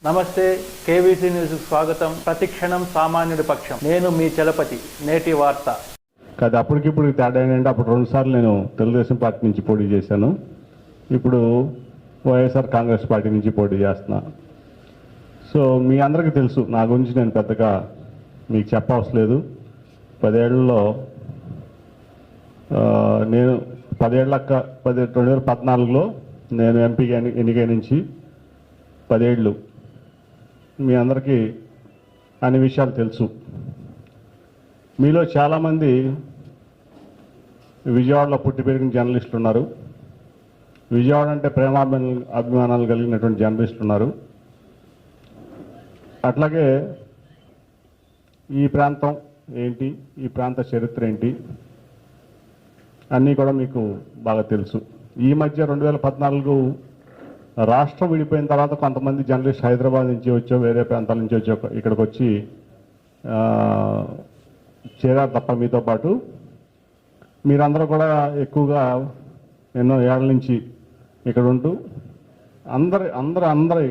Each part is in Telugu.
నమస్తే, కేవీసీ న్యూస్ స్వాగతం. ప్రతిక్షణం సామాన్యుడి పక్షం. నేను మీ చలపతి. నేటి వార్త. కాదు, అప్పటికిప్పుడు తేడా ఏంటంటే అప్పుడు 2 సార్లు నేను తెలుగుదేశం పార్టీ నుంచి పోటీ చేశాను. ఇప్పుడు వైఎస్ఆర్ కాంగ్రెస్ పార్టీ నుంచి పోటీ చేస్తున్నా. సో మీ అందరికీ తెలుసు, నా గురించి నేను పెద్దగా మీకు చెప్పవసరం లేదు. 10 ఏళ్లలో నేను 2014లో నేను ఎంపీగా ఎన్నికై నుంచి 10 ఏళ్ళు మీ అందరికీ అన్ని విషయాలు తెలుసు. మీలో చాలామంది విజయవాడలో పుట్టి పెరిగిన జర్నలిస్టులు ఉన్నారు. విజయవాడ అంటే అభిమానాలు కలిగినటువంటి జర్నలిస్టులు ఉన్నారు. అట్లాగే ఈ ప్రాంతం ఏంటి, ఈ ప్రాంత చరిత్ర ఏంటి అన్నీ కూడా మీకు బాగా తెలుసు. ఈ మధ్య 2014 రాష్ట్రం విడిపోయిన తర్వాత కొంతమంది జర్నలిస్ట్ హైదరాబాద్ నుంచి వచ్చో, వేరే ప్రాంతాల నుంచి వచ్చో ఇక్కడికి వచ్చి చేరారు తప్ప మీతో పాటు మీరందరూ కూడా ఎక్కువగా ఎన్నో ఏళ్ళ నుంచి ఇక్కడ ఉంటూ అందరి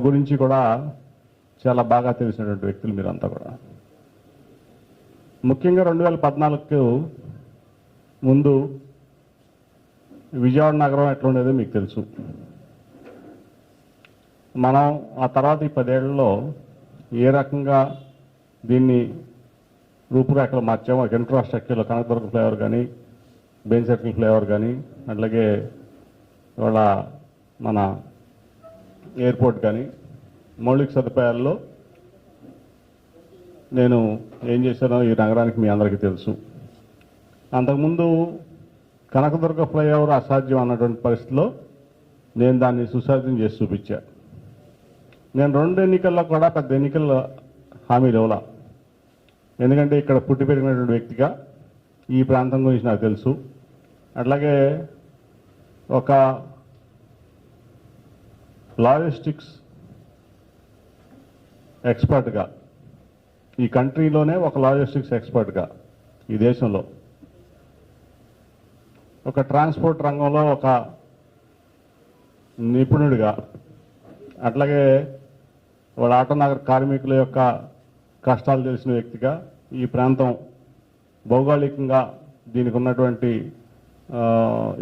గురించి కూడా చాలా బాగా తెలిసినటువంటి వ్యక్తులు మీరంతా కూడా. ముఖ్యంగా 2014కు ముందు విజయవాడ నగరం ఎట్లా ఉండేదో మీకు తెలుసు. మనం ఆ తర్వాత ఈ 10 ఏళ్లలో ఏ రకంగా దీన్ని రూపురేఖలు మార్చాము. ఒక ఇన్ఫ్రాస్ట్రక్చర్లో కనకదుర్గ ఫ్లైఓవర్ కానీ, బెంజ్ సర్కిల్ ఫ్లైఓవర్ కానీ, అట్లాగే ఇవాళ మన ఎయిర్పోర్ట్ కానీ, మౌలిక సదుపాయాల్లో నేను ఏం చేశానో ఈ నగరానికి మీ అందరికీ తెలుసు. అంతకుముందు కనకదుర్గ ఫ్లైఓవర్ అసాధ్యం అన్నటువంటి పరిస్థితిలో నేను దాన్ని సుసాధ్యం చేసి చూపించా. నేను 2 ఎన్నికల్లో కూడా పెద్ద ఎన్నికల హామీలు ఇవ్వాల. ఎందుకంటే ఇక్కడ పుట్టి పెరిగినటువంటి వ్యక్తిగా ఈ ప్రాంతం గురించి నాకు తెలుసు. అట్లాగే ఒక లాజిస్టిక్స్ ఎక్స్పర్ట్గా, ఈ కంట్రీలోనే ఒక లాజిస్టిక్స్ ఎక్స్పర్ట్గా, ఈ దేశంలో ఒక ట్రాన్స్పోర్ట్ రంగంలో ఒక నిపుణుడిగా, అట్లాగే వాళ్ళ ఆటోనగర్ కార్మికుల యొక్క కష్టాలు తెలిసిన వ్యక్తిగా, ఈ ప్రాంతం భౌగోళికంగా దీనికి ఉన్నటువంటి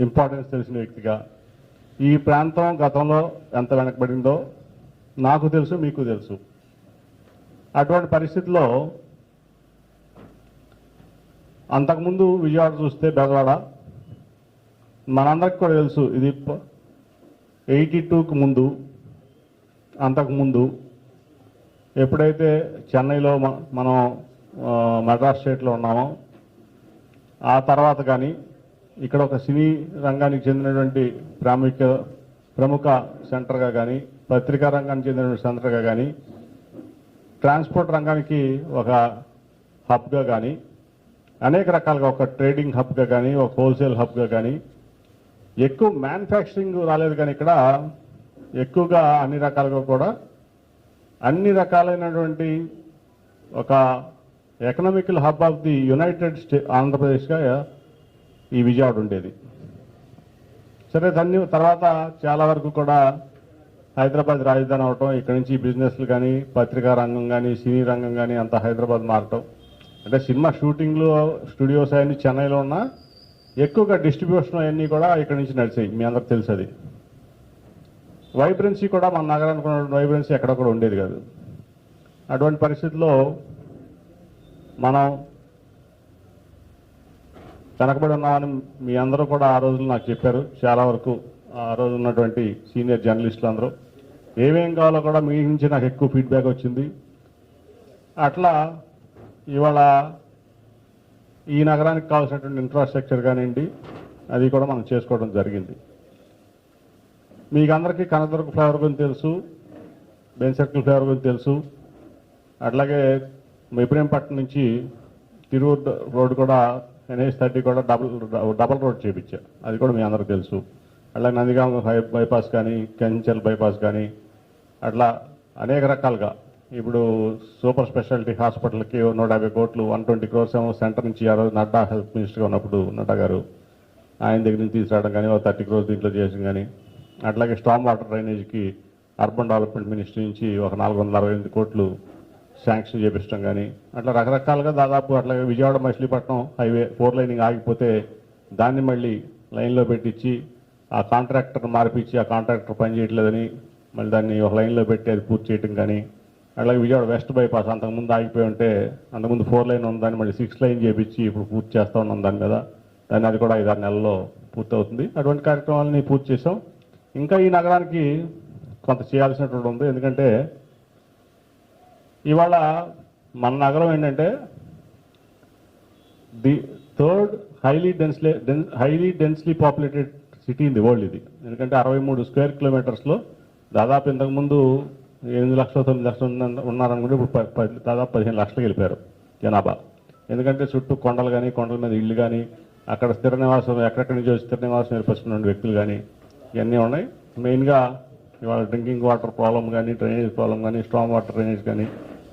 ఇంపార్టెన్స్ తెలిసిన వ్యక్తిగా, ఈ ప్రాంతం గతంలో ఎంత వెనకబడిందో నాకు తెలుసు, మీకు తెలుసు. అటువంటి పరిస్థితుల్లో అంతకుముందు విజయవాడ చూస్తే బెజవాడ మనందరికి కూడా తెలుసు. ఇది 82కు ముందు, అంతకుముందు ఎప్పుడైతే చెన్నైలో మనం మద్రాస్ స్టేట్లో ఉన్నామో ఆ తర్వాత కానీ ఇక్కడ ఒక సినీ రంగానికి చెందినటువంటి ప్రముఖ సెంటర్గా కానీ, పత్రికా రంగానికి చెందినటువంటి సెంటర్గా కానీ, ట్రాన్స్పోర్ట్ రంగానికి ఒక హబ్గా కానీ, అనేక రకాలుగా ఒక ట్రేడింగ్ హబ్గా కానీ, ఒక హోల్సేల్ హబ్గా కానీ, ఎక్కువ మ్యానుఫ్యాక్చరింగ్ రాలేదు కానీ ఇక్కడ ఎక్కువగా అన్ని రకాలుగా కూడా అన్ని రకాలైనటువంటి ఒక economical hub of the united ఆంధ్రప్రదేశ్గా ఈ విజయవాడ ఉండేది. సరే, దాన్ని తర్వాత చాలా వరకు కూడా హైదరాబాద్ రాజధాని అవటం, ఇక్కడి నుంచి బిజినెస్లు కానీ, పత్రికా రంగం కానీ, సినీ రంగం కానీ అంతా హైదరాబాద్ మారటం. అంటే సినిమా షూటింగ్లు స్టూడియోస్ అవన్నీ చెన్నైలో ఉన్నా ఎక్కువగా డిస్ట్రిబ్యూషన్ అవన్నీ కూడా ఇక్కడి నుంచి నడిచాయి. మీ అందరికి తెలుసు. అది వైబ్రెన్సీ కూడా మన నగరానికి ఉన్నటువంటి వైబ్రెన్సీ ఎక్కడ కూడా ఉండేది కాదు. అటువంటి పరిస్థితుల్లో మనం వెనకబడి ఉన్నామని మీ అందరూ కూడా ఆ రోజులు నాకు చెప్పారు. చాలా వరకు ఆ రోజు ఉన్నటువంటి సీనియర్ జర్నలిస్టులు అందరూ ఏమేం కావాలో కూడా మీ నుంచి నాకు ఎక్కువ ఫీడ్బ్యాక్ వచ్చింది. అట్లా ఇవాళ ఈ నగరానికి కావాల్సినటువంటి ఇన్ఫ్రాస్ట్రక్చర్ కానివ్వండి, అది కూడా మనం చేసుకోవడం జరిగింది. మీకు అందరికీ కనకదుర్గ ఫ్లైఓవర్ గురించి తెలుసు, బెంజ్ సర్కిల్ ఫ్లైఓవర్ గురించి తెలుసు. అట్లాగే ఇబ్రహీంపట్నం నుంచి తిరువురు రోడ్డు కూడా NH30 కూడా డబల్ రోడ్ చేయించా, అది కూడా మీ అందరికీ తెలుసు. అట్లాగే నందిగామ బైపాస్ కానీ, కంచెల్ బైపాస్ కానీ, అట్లా అనేక రకాలుగా ఇప్పుడు సూపర్ స్పెషాలిటీ హాస్పిటల్కి 150 కోట్లు 120 crores ఏమో సెంటర్ నుంచి ఆ రోజు నడ్డా హెల్త్ మినిస్టర్గా ఉన్నప్పుడు నడ్డా గారు ఆయన దగ్గర నుంచి తీసుకురావడం కానీ 30 crores దీంట్లో చేయడం కానీ, అట్లాగే స్టామ్ వాటర్ డ్రైనేజ్కి అర్బన్ డెవలప్మెంట్ మినిస్ట్రీ నుంచి ఒక 468 కోట్లు శాంక్షన్ చేపించడం కానీ అట్లా రకరకాలుగా దాదాపు అట్లాగే విజయవాడ మచిలీపట్నం హైవే 4 లైనింగ్ ఆగిపోతే దాన్ని మళ్ళీ లైన్లో పెట్టించి ఆ కాంట్రాక్టర్ మార్పించి ఆ కాంట్రాక్టర్ పని చేయట్లేదని మళ్ళీ దాన్ని ఒక లైన్లో పెట్టి అది పూర్తి చేయడం కానీ అలాగే విజయవాడ వెస్ట్ బైపాస్ అంతకుముందు ఆగిపోయి ఉంటే అంతకుముందు 4 లైన్ ఉంది దాన్ని మళ్ళీ 6 లైన్ చేపించి ఇప్పుడు పూర్తి చేస్తూ ఉన్నాం దాని మీద దాన్ని అది కూడా 5-6 నెలల్లో పూర్తవుతుంది. అటువంటి కార్యక్రమాలని పూర్తి చేసాం. ఇంకా ఈ నగరానికి కొంత చేయాల్సినటువంటి ఉంది. ఎందుకంటే ఇవాళ మన నగరం ఏంటంటే the third highly densely populated city in the world ఇది. ఎందుకంటే 63 స్క్వేర్ కిలోమీటర్స్లో దాదాపు ఇంతకుముందు 8 లక్షలు 9 లక్షలు ఉన్నారనుకుంటే ఇప్పుడు దాదాపు 15 లక్షలకు వెళ్ళిపోయారు జనాభా. ఎందుకంటే చుట్టూ కొండలు కానీ కొండల మీద ఇళ్ళు కానీ అక్కడ స్థిర నివాసం ఎక్కడెక్కడి నుంచి స్థిర నివాసం ఏర్పరుచుకున్న వ్యక్తులు కానీ ఇవన్నీ ఉన్నాయి. మెయిన్గా ఇవాళ డ్రింకింగ్ వాటర్ ప్రాబ్లం కానీ డ్రైనేజ్ ప్రాబ్లం కానీ స్ట్రాంగ్ వాటర్ డ్రైనేజ్ కానీ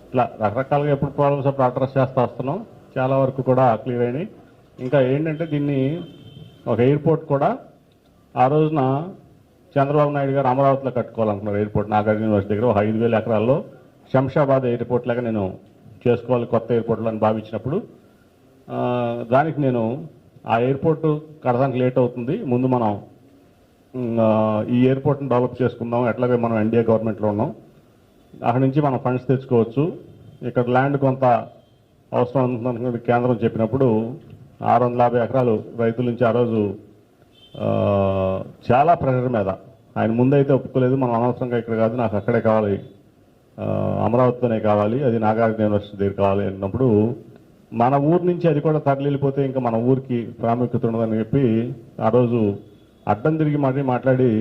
ఇట్లా రకరకాలుగా ఎప్పుడు ప్రాబ్లమ్స్ అప్పుడు అడ్రస్ చేస్తూ వస్తున్నాం. చాలా వరకు కూడా క్లియర్ అయినాయి. ఇంకా ఏంటంటే దీన్ని ఒక ఎయిర్పోర్ట్ కూడా ఆ రోజున చంద్రబాబు నాయుడు గారు అమరావతిలో కట్టుకోవాలనుకున్నారు ఎయిర్పోర్ట్. నాగార్జున యూనివర్సిటీ దగ్గర 5,000 ఎకరాల్లో శంషాబాద్ ఎయిర్పోర్ట్ లాగా నేను చేసుకోవాలి కొత్త ఎయిర్పోర్ట్లో అని భావించినప్పుడు దానికి నేను ఆ ఎయిర్పోర్ట్ కడడానికి లేట్ అవుతుంది, ముందు మనం ఈ ఎయిర్పోర్ట్ని డెవలప్ చేసుకుందాం, ఎట్లాగే మనం ఎన్డీఏ గవర్నమెంట్లో ఉన్నాం, అక్కడి నుంచి మనం ఫండ్స్ తెచ్చుకోవచ్చు, ఇక్కడ ల్యాండ్ కొంత అవసరం ఉంటుందని కేంద్రం చెప్పినప్పుడు 650 ఎకరాలు రైతుల నుంచి ఆ రోజు చాలా ప్రెషర్ మీద ఆయన ముందైతే ఒప్పుకోలేదు, మనం అనవసరంగా ఇక్కడ కాదు నాకు అక్కడే కావాలి అమరావతితోనే కావాలి, అది నాగార్జున యూనివర్సిటీ దగ్గర కావాలి అన్నప్పుడు మన ఊరు నుంచి అది కూడా తరలిపోతే ఇంకా మన ఊరికి ప్రాముఖ్యత ఉండదని చెప్పి ఆ రోజు అడ్డం తిరిగి మాట్లాడి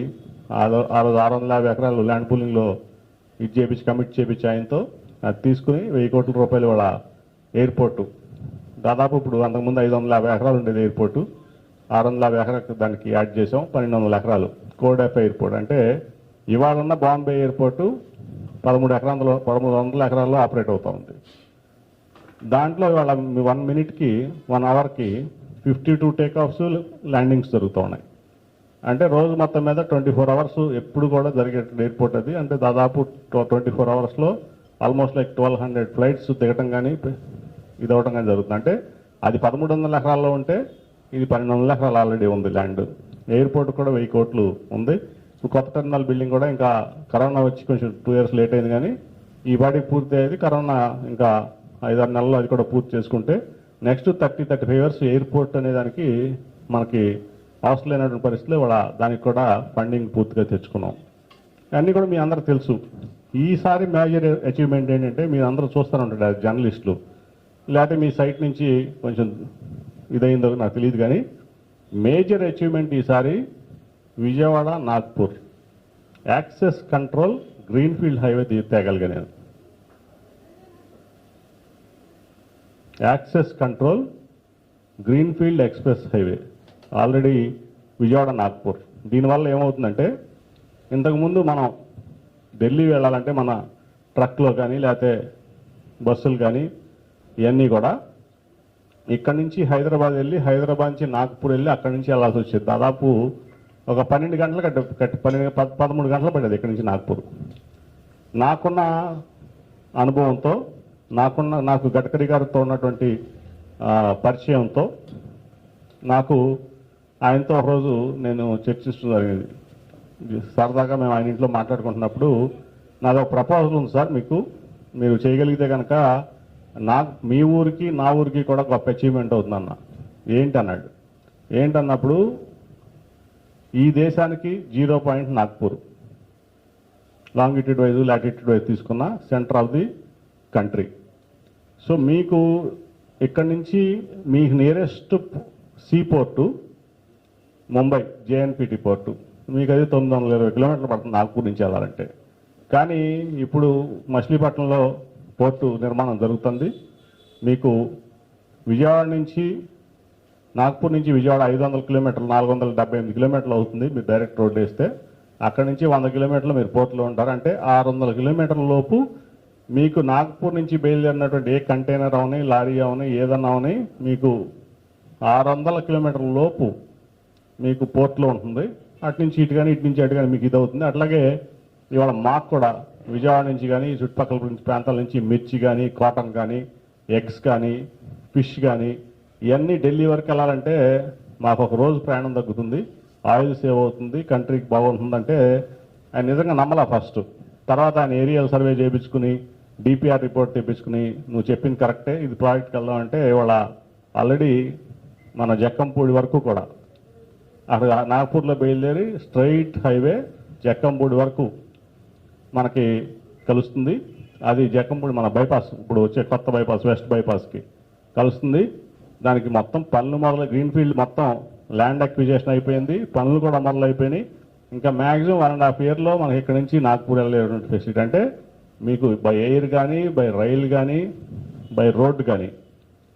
ఆ రోజు 650 ఎకరాలు ల్యాండ్ పూలింగ్లో ఇది చేపించి కమిట్ చేపించి ఆయనతో అది తీసుకుని 1,000 కోట్ల రూపాయలు వాళ్ళ ఎయిర్పోర్టు దాదాపు ఇప్పుడు అంతకుముందు 550 ఎకరాలు ఉండేది ఎయిర్పోర్టు 650 ఎకరాలు దానికి యాడ్ చేసాం 1,200 ఎకరాలు కోడెఫ్ ఎయిర్పోర్ట్. అంటే ఇవాళ ఉన్న బాంబే ఎయిర్పోర్టు 1300 ఎకరాల్లో ఆపరేట్ అవుతూ ఉంది. దాంట్లో ఇవాళ 1 మినిట్కి 1 అవర్కి 52 టేకాఫ్స్ ల్యాండింగ్స్ జరుగుతూ ఉన్నాయి. అంటే రోజు మొత్తం మీద 24 అవర్స్ ఎప్పుడు కూడా జరిగే ఎయిర్పోర్ట్ అది. అంటే దాదాపు 24 అవర్స్లో ఆల్మోస్ట్ లైక్ 1,200 ఫ్లైట్స్ దిగటం కానీ ఇది అవ్వటం కానీ జరుగుతుంది. అంటే అది 1,300 ఎకరాల్లో ఉంటే ఇది 1,200 ఎకరాలు ఆల్రెడీ ఉంది ల్యాండ్. ఎయిర్పోర్ట్ కూడా 1,000 కోట్లు ఉంది. ఇప్పుడు కొత్త టెర్మినల్ బిల్డింగ్ కూడా ఇంకా కరోనా వచ్చి కొంచెం 2 ఇయర్స్ లేట్ అయింది, కానీ ఈ పాటికి పూర్తి అయ్యేది. కరోనా ఇంకా 5-6 నెలల్లో అది కూడా పూర్తి చేసుకుంటే నెక్స్ట్ 30-35 ఇయర్స్ ఎయిర్పోర్ట్ అనే దానికి మనకి అవసరం లేనటువంటి పరిస్థితులు ఇవాళ దానికి కూడా ఫండింగ్ పూర్తిగా తెచ్చుకున్నాం. అన్నీ కూడా మీ అందరూ తెలుసు. ఈసారి మేజర్ అచీవ్మెంట్ ఏంటంటే మీరు అందరూ చూస్తూనే ఉంటారు జర్నలిస్టులు, లేకపోతే మీ సైట్ నుంచి కొంచెం ఇదైందో నాకు తెలియదు, కానీ మేజర్ అచీవ్మెంట్ ఈసారి Vijayawada Nagpur access control greenfield highway తేగలిగా నేను. Access control greenfield express highway already Vijayawada Nagpur. దీనివల్ల ఏమవుతుందంటే ఇంతకుముందు మనం ఢిల్లీ వెళ్ళాలంటే మన ట్రక్లో కానీ లేకపోతే బస్సులు కానీ ఇవన్నీ కూడా ఇక్కడి నుంచి హైదరాబాద్ వెళ్ళి హైదరాబాద్ నుంచి నాగ్పూర్ వెళ్ళి అక్కడి నుంచి వెళ్ళాల్సి వచ్చేది. దాదాపు ఒక 12 గంటలు 13 గంటలు పడేది ఇక్కడి నుంచి నాగ్పూర్. నాకున్న అనుభవంతో నాకు గడ్కరీ గారితో ఉన్నటువంటి పరిచయంతో నాకు ఆయనతో ఒకరోజు నేను చర్చిస్తూ జరిగింది. సరదాగా మేము ఆయన ఇంట్లో మాట్లాడుకుంటున్నప్పుడు నాది ఒక ప్రపోజల్ ఉంది సార్, మీరు చేయగలిగితే కనుక మీ ఊరికి నా ఊరికి కూడా గొప్ప అచీవ్మెంట్ అవుతుందన్న. ఏంటన్నాడు. ఏంటన్నప్పుడు ఈ దేశానికి 0 point Nagpur longitude wise latitude wise తీసుకున్న centre of the country. So మీకు ఇక్కడి నుంచి మీ nearest sea port Mumbai JNPT port, మీకు అది 920 కిలోమీటర్లు పడుతుంది నాగ్పూర్ నుంచి వెళ్ళాలంటే. కానీ ఇప్పుడు మచిలీపట్నంలో పోర్టు నిర్మాణం జరుగుతుంది. మీకు విజయవాడ నుంచి నాగ్పూర్ నుంచి విజయవాడ 500 కిలోమీటర్లు 478 కిలోమీటర్లు అవుతుంది మీరు డైరెక్ట్ రోడ్ వేస్తే. అక్కడి నుంచి 100 కిలోమీటర్లు మీరు పోర్టులో ఉంటారు. అంటే 600 కిలోమీటర్ల లోపు మీకు నాగ్పూర్ నుంచి బయలుదేరినటువంటి ఏ కంటైనర్ అవని లారీ అవని ఏదన్నా అవని మీకు 600 కిలోమీటర్ల లోపు మీకు పోర్ట్లో ఉంటుంది. అటు నుంచి ఇటు కానీ ఇటు నుంచి అటు కానీ మీకు ఇది అవుతుంది. అట్లాగే ఇవాళ మాకు కూడా విజయవాడ నుంచి కానీ చుట్టుపక్కల ప్రాంతాల నుంచి మిర్చి కానీ కాటన్ కానీ ఎగ్స్ కానీ ఫిష్ కానీ ఇవన్నీ ఢిల్లీ వరకు వెళ్ళాలంటే మాకు ఒక రోజు ప్రయాణం తగ్గుతుంది, ఆయిల్ సేవ్ అవుతుంది, కంట్రీకి బాగుంటుందంటే ఆయన నిజంగా నమ్మలా ఫస్ట్. తర్వాత ఆయన ఏరియల్ సర్వే చేయించుకుని డిపిఆర్ రిపోర్ట్ తెప్పించుకుని నువ్వు చెప్పింది కరెక్టే, ఇది ప్రాజెక్ట్కి వెళ్దాం అంటే ఇవాళ ఆల్రెడీ మన జక్కంపూడి వరకు కూడా అక్కడ నాగపూర్లో బయలుదేరి స్ట్రైట్ హైవే జక్కంపూడి వరకు మనకి కలుస్తుంది. అది జక్కంపూడి మన బైపాస్, ఇప్పుడు వచ్చే కొత్త బైపాస్ వెస్ట్ బైపాస్కి కలుస్తుంది. దానికి మొత్తం పనులు మొదలు గ్రీన్ఫీల్డ్ మొత్తం ల్యాండ్ అక్విజిషన్ అయిపోయింది, పనులు కూడా మొదలు అయిపోయినాయి. ఇంకా మ్యాక్సిమం 1.5 yearలో మనకి ఇక్కడ నుంచి నాగ్పూర్ వెళ్ళేటువంటి ఫెసిలిటీ అంటే మీకు బై ఎయిర్ కానీ బై రైల్ కానీ బై రోడ్ కానీ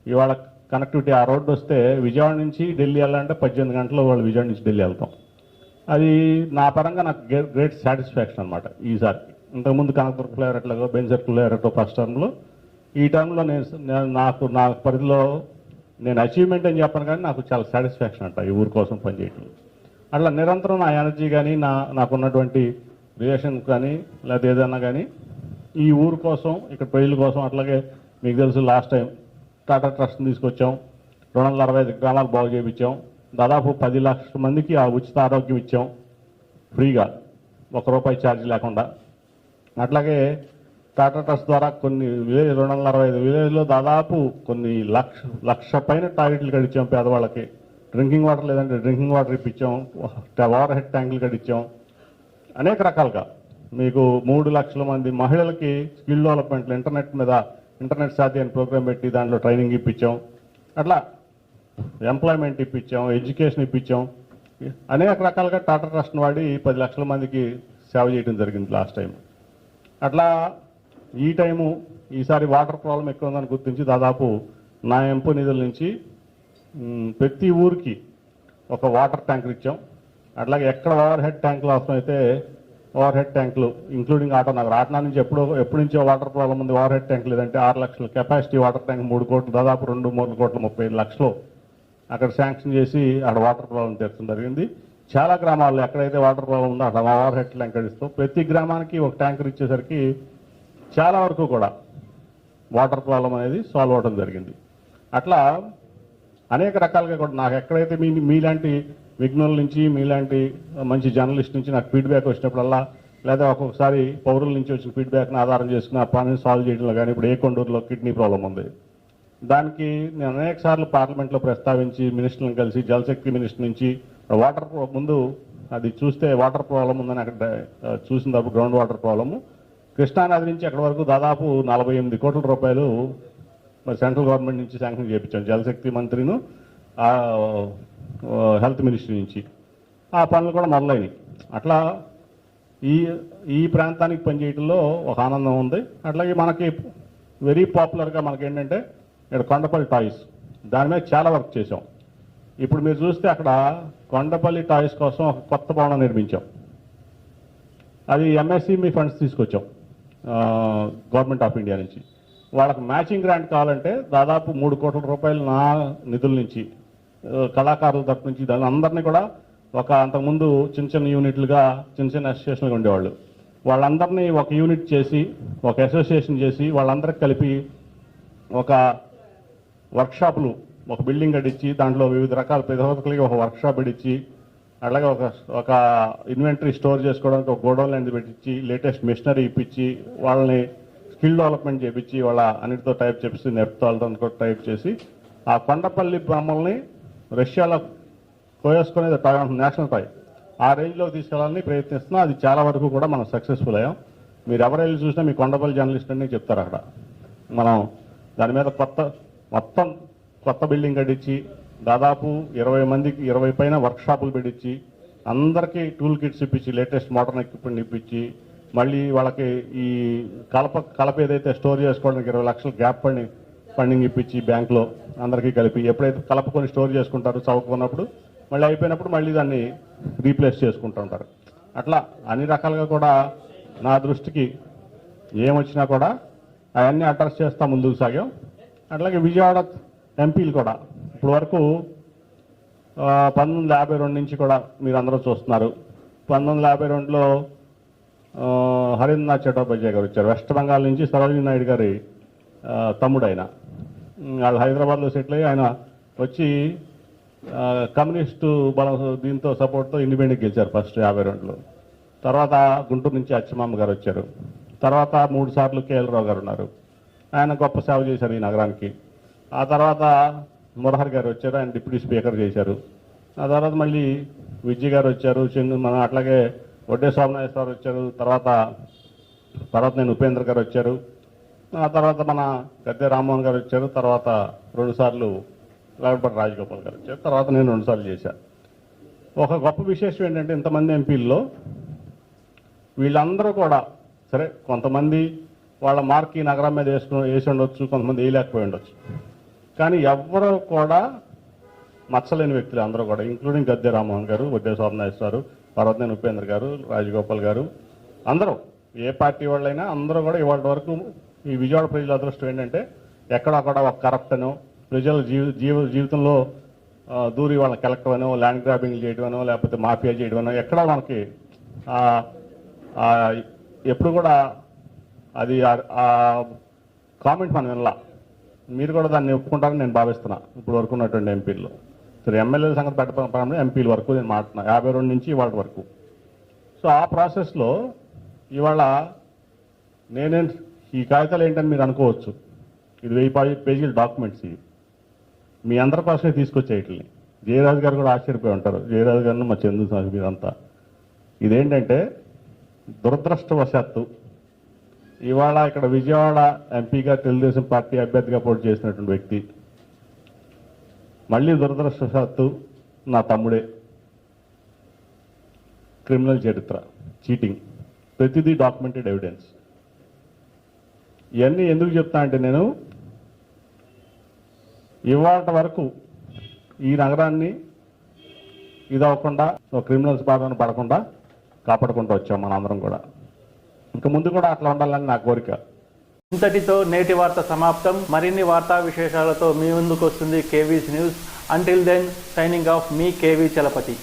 ఇవాళ కనెక్టివిటీ ఆ రోడ్డు వస్తే విజయవాడ నుంచి ఢిల్లీ వెళ్ళాలంటే 18 గంటలు వాళ్ళు విజయవాడ నుంచి ఢిల్లీ వెళ్తాం. అది నా పరంగా నాకు గ్రేట్ సాటిస్ఫాక్షన్ అనమాట ఈసారి. ఇంతకుముందు కనకదుర్గ ఫ్లైఓవర్ ఎట్లాగో బెంజ్ సర్కిల్ ఫ్లైఓవర్ ఎట్టో ఫస్ట్ టర్మ్లో, ఈ టర్మ్లో నా పరిధిలో నేను అచీవ్మెంట్ అని చెప్పను కానీ నాకు చాలా సాటిస్ఫాక్షన్ అంట ఈ ఊరి కోసం పనిచేయటం. అట్లా నిరంతరం నా ఎనర్జీ కానీ నాకున్నటువంటి రిలేషన్ కానీ లేదా ఏదన్నా కానీ ఈ ఊరు కోసం ఇక్కడ ప్రజల కోసం. అట్లాగే మీకు తెలుసు లాస్ట్ టైం టాటా ట్రస్ట్ని తీసుకొచ్చాం, 265 గ్రామాలు బాగు చేయించాం, దాదాపు 10 లక్షల మందికి ఆ ఉచిత ఆరోగ్యం ఇచ్చాం ఫ్రీగా, ₹1 ఛార్జ్ లేకుండా. అట్లాగే టాటా ట్రస్ట్ ద్వారా కొన్ని విలేజ్ 265 విలేజ్లో దాదాపు కొన్ని లక్ష పైన టాయిలెట్లు కట్టించాం పేదవాళ్ళకి. డ్రింకింగ్ వాటర్ లేదంటే డ్రింకింగ్ వాటర్ ఇప్పించాం, ఓవర్ హెడ్ ట్యాంకులు కట్టించాం. అనేక రకాలుగా మీకు 3 లక్షల మంది మహిళలకి స్కిల్ డెవలప్మెంట్లు ఇంటర్నెట్ సాధ్య అని ప్రోగ్రాం పెట్టి దాంట్లో ట్రైనింగ్ ఇప్పించాం. అట్లా ఎంప్లాయ్మెంట్ ఇప్పించాం, ఎడ్యుకేషన్ ఇప్పించాం. అనేక రకాలుగా టాటా ట్రస్ట్ని వాడి 10 లక్షల మందికి సేవ చేయడం జరిగింది లాస్ట్ టైం. అట్లా ఈ టైము ఈసారి వాటర్ ప్రాబ్లం ఎక్కువ ఉందని గుర్తించి దాదాపు నా ఎంపీ నిధుల నుంచి ప్రతి ఊరికి ఒక వాటర్ ట్యాంకర్ ఇచ్చాం. అట్లాగే ఎక్కడ ఓవర్ హెడ్ ట్యాంకులు అవసరమైతే ఓవర్ హెడ్ ట్యాంకులు ఇంక్లూడింగ్ ఆటో నగర్ ఆటనా నుంచి ఎప్పటి నుంచో వాటర్ ప్రాబ్లం ఉంది, ఓవర్ హెడ్ ట్యాంక్ లేదంటే 6 లక్షల కెపాసిటీ వాటర్ ట్యాంక్ 3 కోట్లు దాదాపు 2-3 కోట్ల 35 లక్షలు అక్కడ శాంక్షన్ చేసి అక్కడ వాటర్ ప్రాబ్లం తీర్చడం జరిగింది. చాలా గ్రామాల్లో ఎక్కడైతే వాటర్ ప్రాబ్లం ఉందో అక్కడ ఓవర్ హెడ్ ట్యాంకర్ ఇస్తాం. ప్రతి గ్రామానికి ఒక ట్యాంకర్ ఇచ్చేసరికి చాలా వరకు కూడా వాటర్ ప్రాబ్లం అనేది సాల్వ్ అవడం జరిగింది. అట్లా అనేక రకాలుగా కూడా నాకు ఎక్కడైతే మీలాంటి విఘ్నుల నుంచి మీలాంటి మంచి జర్నలిస్ట్ నుంచి నాకు ఫీడ్బ్యాక్ వచ్చినప్పుడల్లా లేదా ఒక్కొక్కసారి పౌరుల నుంచి వచ్చిన ఫీడ్బ్యాక్ని ఆధారం చేసుకుని ఆ పనిని సాల్వ్ చేయడంలో కానీ ఇప్పుడు కొండూరులో కిడ్నీ ప్రాబ్లం ఉంది, దానికి నేను అనేక సార్లు పార్లమెంట్లో ప్రస్తావించి మినిస్టర్లను కలిసి జలశక్తి మినిస్టర్ నుంచి వాటర్ ముందు అది చూస్తే వాటర్ ప్రాబ్లం ఉందని అక్కడ చూసిన తప్ప గ్రౌండ్ వాటర్ ప్రాబ్లము కృష్ణానది నుంచి అక్కడ వరకు దాదాపు 48 కోట్ల రూపాయలు మరి సెంట్రల్ గవర్నమెంట్ నుంచి శాంక్షన్ చేయించాం, జలశక్తి మంత్రిను హెల్త్ మినిస్ట్రీ నుంచి. ఆ పనులు కూడా మొదలైనవి. అట్లా ఈ ప్రాంతానికి పనిచేయడంలో ఒక ఆనందం ఉంది. అట్లాగే మనకి వెరీ పాపులర్గా మనకేంటంటే ఇక్కడ కొండపల్లి టాయ్స్, దాని మీద చాలా వర్క్ చేసాం. ఇప్పుడు మీరు చూస్తే అక్కడ కొండపల్లి టాయ్స్ కోసం ఒక కొత్త భవనం నిర్మించాం. అది ఎంఎస్ఎంఈ ఫండ్స్ తీసుకొచ్చాం గవర్నమెంట్ ఆఫ్ ఇండియా నుంచి. వాళ్ళకి మ్యాచింగ్ గ్రాంట్ కావాలంటే దాదాపు 3 కోట్ల రూపాయలు నా నిధుల నుంచి కళాకారుల తరపు నుంచి దాని అందరినీ కూడా ఒక అంతకుముందు చిన్న యూనిట్లుగా చిన్న అసోసియేషన్లుగా ఉండేవాళ్ళు, వాళ్ళందరినీ ఒక యూనిట్ చేసి ఒక అసోసియేషన్ చేసి వాళ్ళందరికీ కలిపి ఒక వర్క్షాపులు ఒక బిల్డింగ్ కట్టించి దాంట్లో వివిధ రకాల ప్రతి ఒక్కరికి ఒక వర్క్షాప్ పెట్టించి అలాగే ఒక ఇన్వెంటరీ స్టోర్ చేసుకోవడానికి ఒక గోడౌన్ లాంటిది పెట్టించి లేటెస్ట్ మిషనరీ ఇప్పించి వాళ్ళని స్కిల్ డెవలప్మెంట్ చేయించి వాళ్ళ అన్నిటితో టైప్ చేసి నెప్తో వాళ్ళతో టైప్ చేసి ఆ కొండపల్లి బొమ్మల్ని రష్యాలో కోయేసుకునేది టాయ్ నేషనల్ టాయ్ ఆ రేంజ్లో తీసుకెళ్ళాలని ప్రయత్నిస్తున్నాం. అది చాలా వరకు కూడా మనం సక్సెస్ఫుల్ అయ్యాం. మీరు ఎవరైనా చూసినా మీ కొండపల్లి జర్నలిస్ట్ అని చెప్తారు. అక్కడ మనం దాని మీద మొత్తం కొత్త బిల్డింగ్ కట్టించి దాదాపు 20 పైన వర్క్షాపులు పెట్టించి అందరికీ టూల్ కిట్స్ ఇప్పించి లేటెస్ట్ మోడర్న్ ఎక్విప్మెంట్ ఇప్పించి మళ్ళీ వాళ్ళకి ఈ కలప ఏదైతే స్టోర్ చేసుకోవడానికి 20 లక్షల గ్యాప్ ఫండింగ్ ఇప్పించి బ్యాంక్లో అందరికీ కలిపి ఎప్పుడైతే కలపకొని స్టోర్ చేసుకుంటారో చౌకున్నప్పుడు మళ్ళీ అయిపోయినప్పుడు మళ్ళీ దాన్ని రీప్లేస్ చేసుకుంటూ ఉంటారు. అట్లా అన్ని రకాలుగా కూడా నా దృష్టికి ఏమొచ్చినా కూడా అవన్నీ అడ్రస్ చేస్తా ముందుకు సాగాం. అట్లాగే విజయవాడ ఎంపీలు కూడా ఇప్పుడు వరకు 1952 నుంచి కూడా మీరు అందరూ చూస్తున్నారు. 1952లో హరీంద్రనాథ్ చట్టోపాధ్యాయ గారు వచ్చారు. వెస్ట్ బెంగాల్ నుంచి సరోజినీ నాయుడు గారి తమ్ముడు ఆయన. వాళ్ళు హైదరాబాద్లో సెటిల్ అయ్యి ఆయన వచ్చి కమ్యూనిస్టు బలం దీంతో సపోర్ట్తో ఇండిపెండెంట్ గెలిచారు ఫస్ట్ 52లో. తర్వాత గుంటూరు నుంచి అచ్చమామ్మ గారు వచ్చారు. తర్వాత 3 సార్లు కేఎల్ రావు గారు ఉన్నారు. ఆయన గొప్ప సేవ చేశారు ఈ నగరానికి. ఆ తర్వాత మురహర్ గారు వచ్చారు, ఆయన డిప్యూటీ స్పీకర్ చేశారు. ఆ తర్వాత మళ్ళీ విజయ్ గారు వచ్చారు, మన అట్లాగే వడ్డే సోమనాథేశ్వర వచ్చారు. తర్వాత నేను ఉపేంద్ర గారు వచ్చారు. ఆ తర్వాత మన గద్దె రామ్మోహన్ గారు వచ్చారు. తర్వాత 2 సార్లు లగడపాటి రాజగోపాల్ గారు వచ్చారు. తర్వాత నేను 2 సార్లు చేశాను. ఒక గొప్ప విశేషం ఏంటంటే ఇంతమంది ఎంపీల్లో వీళ్ళందరూ కూడా సరే కొంతమంది వాళ్ళ మార్క్ ఈ నగరం మీద వేసి ఉండొచ్చు, కొంతమంది వేయలేకపోయి ఉండొచ్చు. కానీ ఎవ్వరూ కూడా మచ్చలేని వ్యక్తులు అందరూ కూడా, ఇంక్లూడింగ్ గద్దె రామ్మోహన్ గారు, వడ్డే సోమనాథేశ్వర, తర్వాత నేను ఉపేంద్ర గారు, రాజగోపాల్ గారు, అందరూ ఏ పార్టీ వాళ్ళైనా అందరూ కూడా ఇవాళ వరకు ఈ విజయవాడ ప్రజల అదృష్టం ఏంటంటే ఎక్కడక్కడ ఒక కరప్ట్ అనో, ప్రజల జీవితంలో దూరి వాళ్ళని కెలక్కవనో, ల్యాండ్ గ్రాబింగ్ చేయడమనో, లేకపోతే మాఫియా చేయడమనో ఎక్కడా మనకి ఎప్పుడు కూడా అది కామెంట్ మనం వినలా. మీరు కూడా దాన్ని ఒప్పుకుంటారని నేను భావిస్తున్నా ఇప్పుడు వరకు ఉన్నటువంటి ఎంపీల్లో. సరే ఎమ్మెల్యేల సంగతి పెట్టడం ఎంపీల వరకు నేను మాట్లాడుతున్నా 52 నుంచి ఇవాళ వరకు. సో ఆ ప్రాసెస్లో ఇవాళ ఈ కాగితాలు ఏంటని మీరు అనుకోవచ్చు, ఇది 1000 పేజీల డాక్యుమెంట్స్ ఇవి. మీ అందరి కోసమే తీసుకొచ్చేయట్లని జయరాజు గారు కూడా ఆశ్చర్యపోయి ఉంటారు. జయరాజు గారిని మా చందు సాగు మీరంతా. ఇదేంటంటే దురదృష్టవశాత్తు ఇవాళ ఇక్కడ విజయవాడ ఎంపీగా తెలుగుదేశం పార్టీ అభ్యర్థిగా పోటీ చేసినటువంటి వ్యక్తి మళ్ళీ దురదృష్టవశాత్తు నా తమ్ముడే. క్రిమినల్ చరిత్ర, చీటింగ్, ప్రతిదీ డాక్యుమెంటెడ్ ఎవిడెన్స్. ఇవన్నీ ఎందుకు చెప్తా అంటే నేను ఇవాళ వరకు ఈ నగరాన్ని ఇదవకుండా క్రిమినల్స్ బాధన పడకుండా కాపాడుకుంటూ వచ్చాం మనందరం కూడా. ఇంకా ముందు కూడా అట్లా ఉండాలని నా కోరిక. ఇంతటితో నేటి వార్త సమాప్తం. మరిన్ని వార్తా విశేషాలతో మీ ముందుకు వస్తుంది KV's news. Until then signing off మీ కేవీ చలపతి.